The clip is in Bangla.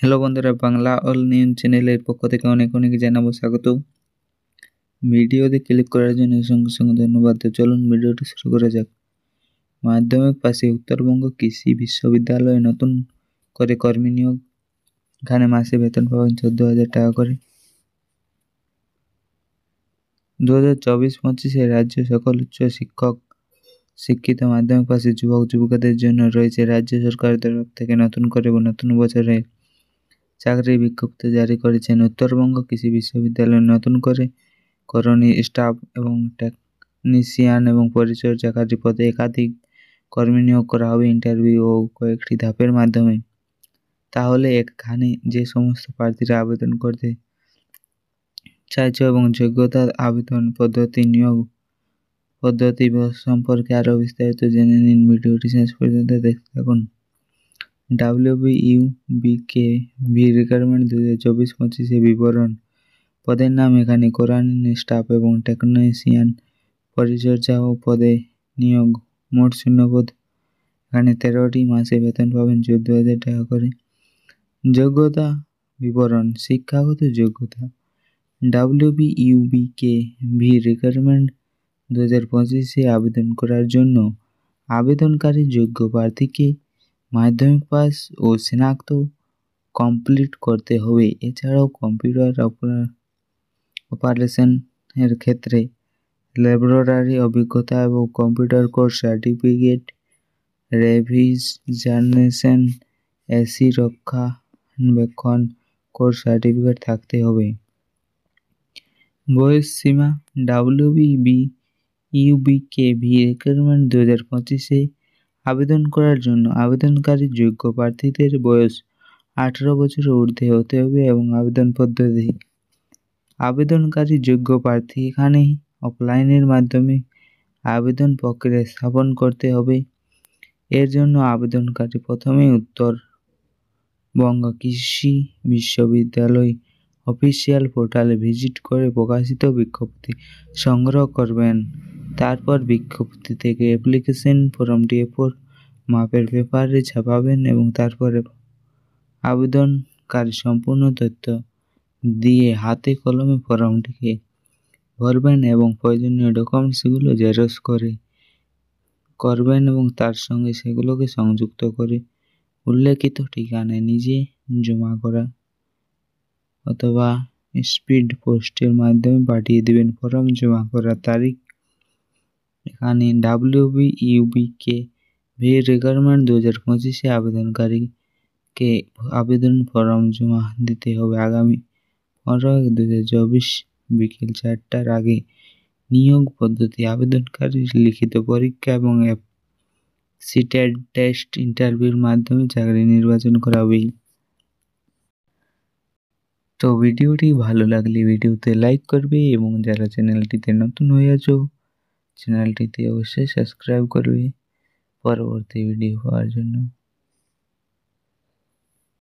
হ্যালো বন্ধুরা, বাংলা অল নিউজ চ্যানেলের পক্ষ থেকে অনেক অনেক জানাবো স্বাগত। ভিডিওতে ক্লিক করার জন্য সঙ্গে সঙ্গে ধন্যবাদ। তো চলুন ভিডিওটি শুরু করা যাক। মাধ্যমিক পাশে উত্তরবঙ্গ কৃষি বিশ্ববিদ্যালয়ে নতুন করে কর্মী নিয়োগ। এখানে মাসে বেতন পাবেন 14,000 টাকা করে। 2024-25 রাজ্য সকল উচ্চ শিক্ষিত মাধ্যমিক পাশে যুবক যুবতীদের জন্য রয়েছে রাজ্য সরকারের তরফ থেকে নতুন বছরে চাকরির বিজ্ঞপ্তি জারি করেছেন। উত্তরবঙ্গ কৃষি বিশ্ববিদ্যালয়ে নতুন করে করণী স্টাফ এবং টেকনিশিয়ান এবং পরিচর্যাকারী পদে একাধিক কর্মী নিয়োগ করা হবে ইন্টারভিউ ও কয়েকটি ধাপের মাধ্যমে। তাহলে এখানে যে সমস্ত প্রার্থীরা আবেদন করতে চাইছে এবং যোগ্যতা, আবেদন পদ্ধতি, নিয়োগ পদ্ধতি সম্পর্কে আরও বিস্তারিত জেনে নিন। ভিডিওটি শেষ পর্যন্ত দেখতে থাকুন। WBUBKV রিক্রুটমেন্ট 2024-25 বিবরণ। পদের নাম এখানে করণী স্টাফ এবং টেকনিশিয়ান পরিচর্যা ও পদে নিয়োগ। মোট শূন্যপদ এখানে 13টি। মাসে বেতন পাবেন 14,000 টাকা করে। যোগ্যতা বিবরণ। শিক্ষাগত যোগ্যতা। WBUBKV রিক্রুটমেন্ট 2025 আবেদন করার জন্য আবেদনকারী যোগ্য প্রার্থীকে মাধ্যমিক পাস ও স্নাতক কমপ্লিট করতে হবে। এছাড়াও কম্পিউটার অপারেশন এর ক্ষেত্রে ল্যাবরেটরি অভিজ্ঞতা এবং কম্পিউটার কোর্স সার্টিফিকেট, রেভিশনেশন, এসি রক্ষণাবেক্ষণ কোর্স সার্টিফিকেট থাকতে হবে। বয়স সীমা। WBUBKV রিক্রুটমেন্ট 2025 আবেদন করার জন্য আবেদনকারী যোগ্য প্রার্থীদের বয়স 18 বছরের ঊর্ধ্বে হতে হবে এবং আবেদন পদ্ধতি। আবেদনকারী যোগ্য প্রার্থী এখানে অফলাইনের মাধ্যমে আবেদন প্রক্রিয়া স্থাপন করতে হবে। এর জন্য আবেদনকারী প্রথমে উত্তরবঙ্গ কৃষি বিশ্ববিদ্যালয় অফিসিয়াল পোর্টালে ভিজিট করে প্রকাশিত বিজ্ঞপ্তি সংগ্রহ করবেন। তারপর বিজ্ঞপ্তি থেকে অ্যাপ্লিকেশন ফর্মটি A4 মাপের পেপারে ছাপাবেন এবং তারপরে আবেদনকারী সম্পূর্ণ তথ্য দিয়ে হাতে কলমে ফর্মটিকে ভরবেন এবং প্রয়োজনীয় ডকুমেন্টসগুলো জেরক্স করবেন এবং তার সঙ্গে সেগুলোকে সংযুক্ত করে উল্লেখিত ঠিকানায় নিজে জমা করা অথবা স্পিড পোস্টের মাধ্যমে পাঠিয়ে দেবেন। ফর্ম জমা করার তারিখ। এখানে WBUBKV রিক্রুটমেন্ট 2025 আবেদনকারীকে আবেদন ফর্ম জমা দিতে হবে আগামী 15/1/2024 বিকেল 4টার আগে। নিয়োগ পদ্ধতি। আবেদনকারী লিখিত পরীক্ষা এবং অ্যাপটিটিউড টেস্ট ইন্টারভিউর মাধ্যমে চাকরি নির্বাচন করা হবে। তো ভিডিওটি ভালো লাগলে ভিডিওতে লাইক করবে এবং যারা চ্যানেলটিতে নতুন হয়ে আছো চ্যানেলটিতে অবশ্যই সাবস্ক্রাইব করবে পরবর্তী ভিডিও পাওয়ার জন্য।